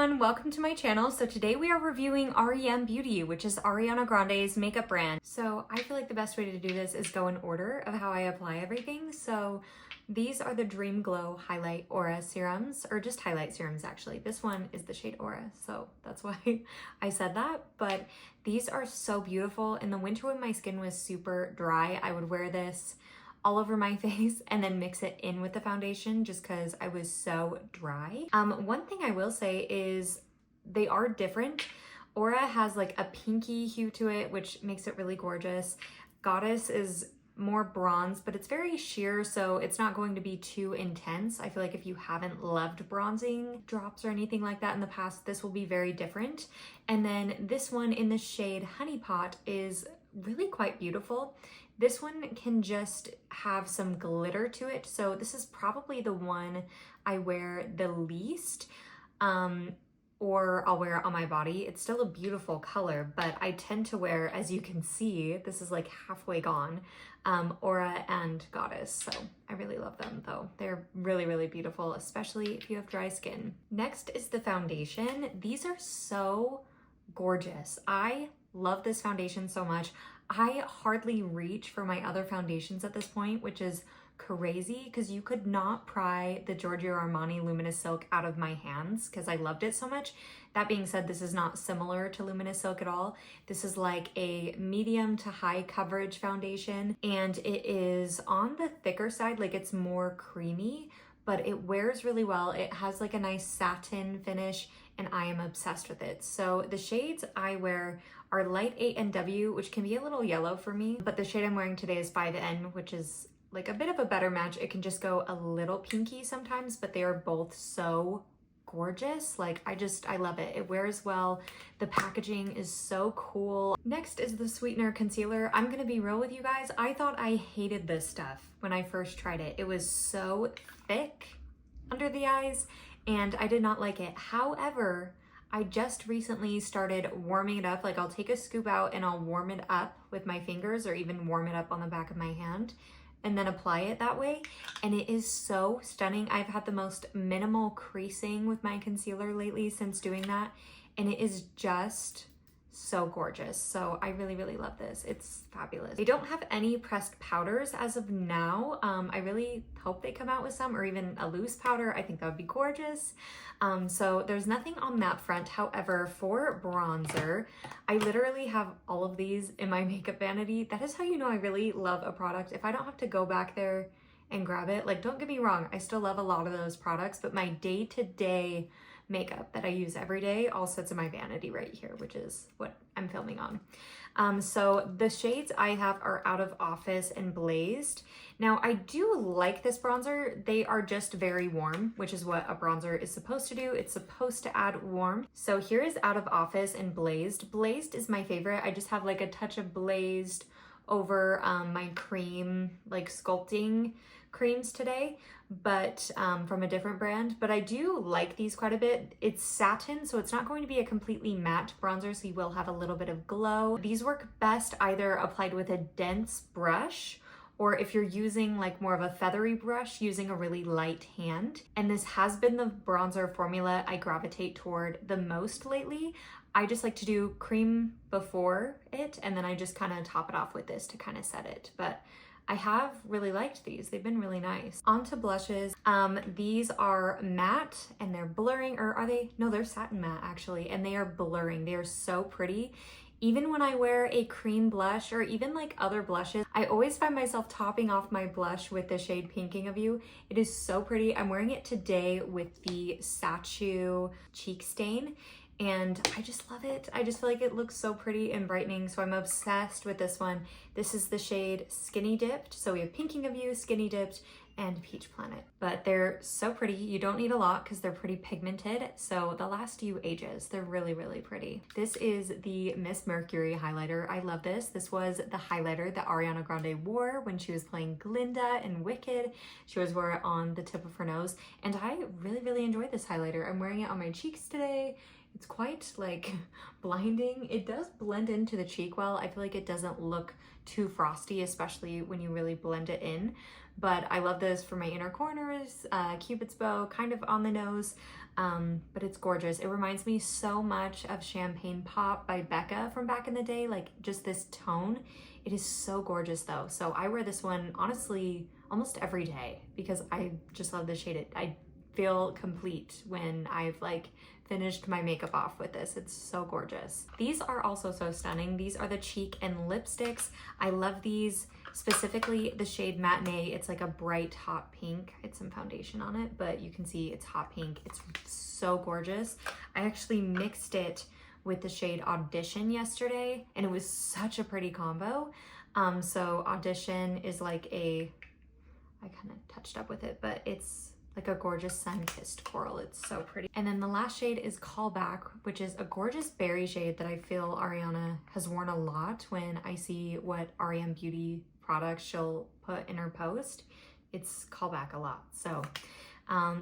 everyone, welcome to my channel. So today we are reviewing R.E.M. Beauty, which is Ariana Grande's makeup brand. So I feel like the best way to do this is go in order of how I apply everything. So these are the Dream Glow Highlight Aura Serums, or just Highlight Serums actually. This one is the shade Aura, so that's why I said that. But these are so beautiful. In the winter when my skin was super dry, I would wear this all over my face and then mix it in with the foundation just because I was so dry. One thing I will say is they are different. Aura has like a pinky hue to it, which makes it really gorgeous. Goddess is more bronze, but it's very sheer, so it's not going to be too intense. I feel like if you haven't loved bronzing drops or anything like that in the past, this will be very different. And then this one in the shade Honey Pot is really quite beautiful. This one can just have some glitter to it. So this is probably the one I wear the least, or I'll wear it on my body. It's still a beautiful color, but I tend to wear, as you can see, this is like halfway gone, Aura and Goddess. So I really love them though. They're really, really beautiful, especially if you have dry skin. Next is the foundation. These are so gorgeous. I love this foundation so much. I hardly reach for my other foundations at this point, which is crazy because you could not pry the Giorgio Armani Luminous Silk out of my hands because I loved it so much. That being said, this is not similar to Luminous Silk at all. This is like a medium to high coverage foundation, and it is on the thicker side, like it's more creamy, but it wears really well. It has like a nice satin finish and I am obsessed with it. So the shades I wear are Light 8 NW, which can be a little yellow for me, but the shade I'm wearing today is 5N, which is like a bit of a better match. It can just go a little pinky sometimes, but they are both so gorgeous. Like I love it. It wears well. The packaging is so cool. Next is the Sweetener Concealer. I'm gonna be real with you guys. I thought I hated this stuff when I first tried it. It was so thick under the eyes and I did not like it. However, I just recently started warming it up. Like I'll take a scoop out and I'll warm it up with my fingers or even warm it up on the back of my hand and then apply it that way. And it is so stunning. I've had the most minimal creasing with my concealer lately since doing that. And it is just so gorgeous. So I really, really love this. It's fabulous. They don't have any pressed powders as of now. I really hope they come out with some, or even a loose powder. I think that would be gorgeous. So there's nothing on that front. However, for bronzer, I literally have all of these in my makeup vanity. That is how you know I really love a product. If I don't have to go back there and grab it, like don't get me wrong, I still love a lot of those products, but my day-to-day makeup that I use every day all sits in my vanity right here, which is what I'm filming on. So the shades I have are Out of Office and Blazed. Now I do like this bronzer. They are just very warm, which is what a bronzer is supposed to do. It's supposed to add warmth. So here is Out of Office and Blazed. Blazed is my favorite. I just have like a touch of Blazed over my cream, like sculpting creams today, but from a different brand. But I do like these quite a bit. It's satin, so it's not going to be a completely matte bronzer, so you will have a little bit of glow. These work best either applied with a dense brush, or if you're using like more of a feathery brush, using a really light hand. And this has been the bronzer formula I gravitate toward the most lately. I just like to do cream before it, and then I just kind of top it off with this to kind of set it. But I have really liked these. They've been really nice. On to blushes. These are matte and they're blurring, or are they? No, they're satin matte actually, and they are blurring. They are so pretty. Even when I wear a cream blush or even like other blushes, I always find myself topping off my blush with the shade Pinking of You. It is so pretty. I'm wearing it today with the Sachu Cheek Stain, and I just love it. I just feel like it looks so pretty and brightening, so I'm obsessed with this one. This is the shade Skinny Dipped. So we have Pinking of You, Skinny Dipped, and Peach Planet. But they're so pretty. You don't need a lot because they're pretty pigmented, so they'll last you ages. They're really, really pretty. This is the Miss Mercury highlighter. I love this. This was the highlighter that Ariana Grande wore when she was playing Glinda in Wicked. She always wore it on the tip of her nose, and I really, really enjoy this highlighter. I'm wearing it on my cheeks today. It's quite like blinding. It does blend into the cheek well. I feel like it doesn't look too frosty, especially when you really blend it in. But I love this for my inner corners, Cupid's bow, kind of on the nose. but it's gorgeous. It reminds me so much of Champagne Pop by Becca from back in the day, like just this tone. It is so gorgeous though. So I wear this one honestly almost every day because I just love the shade. I feel complete when I've like finished my makeup off with this. It's so gorgeous. These are also so stunning. These are the cheek and lipsticks. I love these, specifically the shade Matinee. It's like a bright hot pink. It's some foundation on it, but you can see it's hot pink. It's so gorgeous. I actually mixed it with the shade Audition yesterday, and it was such a pretty combo. So Audition is like I kind of touched up with it, but it's like a gorgeous sun-kissed coral. It's so pretty. And then the last shade is Callback, which is a gorgeous berry shade that I feel Ariana has worn a lot when I see what R.E.M beauty products she'll put in her post. It's Callback a lot. So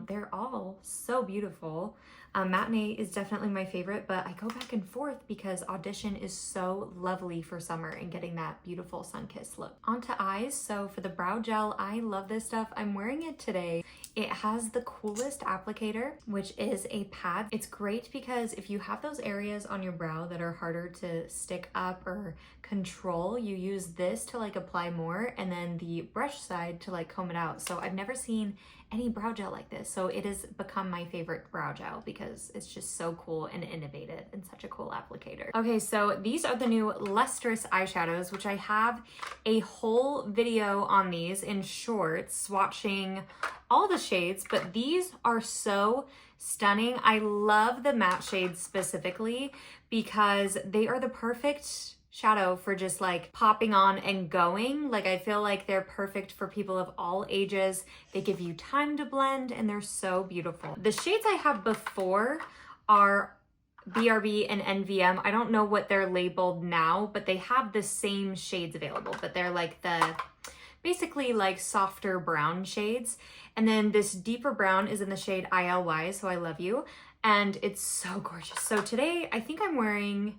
they're all so beautiful. Matinee is definitely my favorite, but I go back and forth because Audition is so lovely for summer and getting that beautiful sun-kissed look. Onto eyes. So for the brow gel, I love this stuff. I'm wearing it today. It has the coolest applicator, which is a pad. It's great because if you have those areas on your brow that are harder to stick up or control, you use this to like apply more and then the brush side to like comb it out. So I've never seen any brow gel like this. So it has become my favorite brow gel because it's just so cool and innovative and such a cool applicator. Okay, so these are the new lustrous eyeshadows, which I have a whole video on these in shorts, swatching all the shades, but these are so stunning. I love the matte shades specifically because they are the perfect shadow for just like popping on and going. Like I feel like they're perfect for people of all ages. They give you time to blend and they're so beautiful. The shades I have before are BRB and NVM. I don't know what they're labeled now, but they have the same shades available, but they're like the basically like softer brown shades. And then this deeper brown is in the shade ILY, so I love you. And it's so gorgeous. So today I think I'm wearing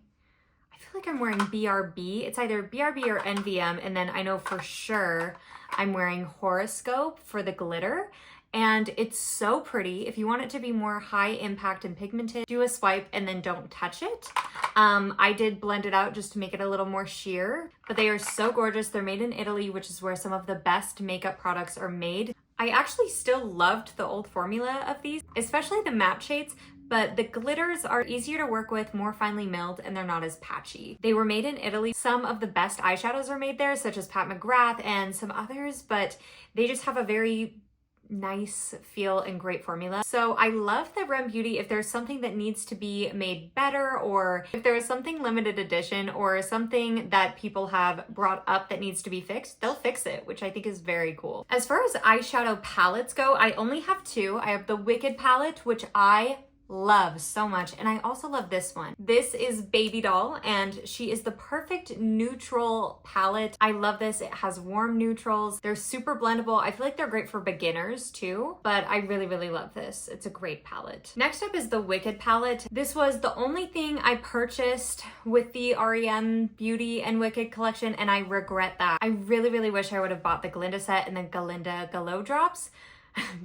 BRB. It's either BRB or NVM, and then I know for sure I'm wearing Horoscope for the glitter, and it's so pretty. If you want it to be more high impact and pigmented, do a swipe and then don't touch it. I did blend it out just to make it a little more sheer, but they are so gorgeous. They're made in Italy, which is where some of the best makeup products are made. I actually still loved the old formula of these, especially the matte shades, but the glitters are easier to work with, more finely milled, and they're not as patchy. They were made in Italy. Some of the best eyeshadows are made there, such as Pat McGrath and some others, but they just have a very nice feel and great formula. So I love the R.E.M Beauty. If there's something that needs to be made better, or if there is something limited edition or something that people have brought up that needs to be fixed, they'll fix it, which I think is very cool. As far as eyeshadow palettes go, I only have two. I have the Wicked palette, which I love so much, and I also love this one. This is Baby Doll, and she is the perfect neutral palette. I love this. It has warm neutrals. They're super blendable. I feel like they're great for beginners too, but I really love this. It's a great palette. Next up is the Wicked palette. This was the only thing I purchased with the R.E.M Beauty and Wicked collection, and I regret that. I really wish I would have bought the Glinda set and the Galinda Glow Drops.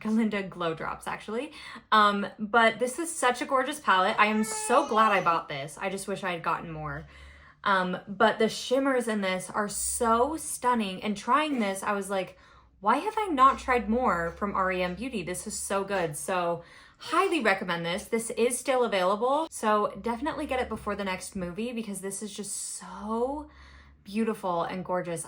Galinda Glow Drops, actually. But this is such a gorgeous palette. I am so glad I bought this. I just wish I had gotten more. But the shimmers in this are so stunning. And trying this, I was like, why have I not tried more from R.E.M Beauty? This is so good. So highly recommend this. This is still available. So definitely get it before the next movie because this is just so beautiful and gorgeous.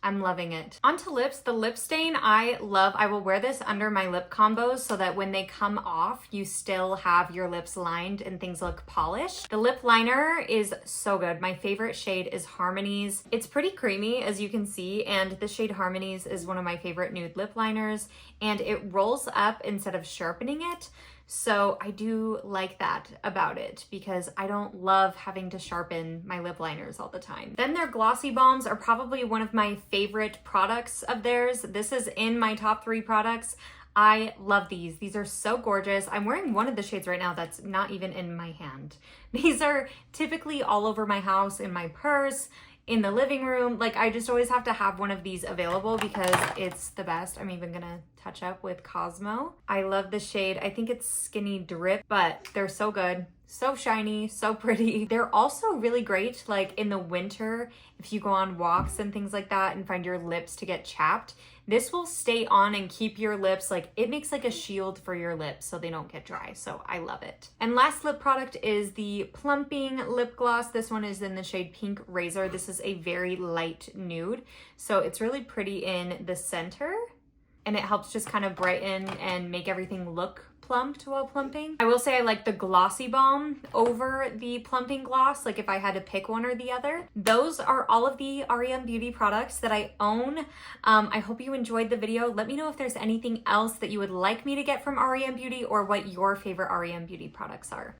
I'm loving it. Onto lips, the lip stain I love. I will wear this under my lip combos so that when they come off, you still have your lips lined and things look polished. The lip liner is so good. My favorite shade is Harmonies. It's pretty creamy, as you can see, and the shade Harmonies is one of my favorite nude lip liners, and it rolls up instead of sharpening it. So I do like that about it because I don't love having to sharpen my lip liners all the time. Then their glossy balms are probably one of my favorite products of theirs. This is in my top 3 products. I love these. These are so gorgeous. I'm wearing one of the shades right now that's not even in my hand. These are typically all over my house, in my purse, in the living room. Like, I just always have to have one of these available because it's the best. I'm even gonna touch up with Cosmo. I love the shade. I think it's Skinny Drip, but they're so good. So shiny, so pretty. They're also really great like in the winter if you go on walks and things like that and find your lips to get chapped. This will stay on and keep your lips, like it makes like a shield for your lips so they don't get dry. So I love it. And last lip product is the Plumping Lip Gloss. This one is in the shade Pink Razor. This is a very light nude. So it's really pretty in the center and it helps just kind of brighten and make everything look plumped while plumping. I will say I like the Glossy Balm over the Plumping Gloss, like if I had to pick one or the other. Those are all of the R.E.M beauty products that I own. I hope you enjoyed the video. Let me know if there's anything else that you would like me to get from R.E.M beauty or what your favorite R.E.M beauty products are.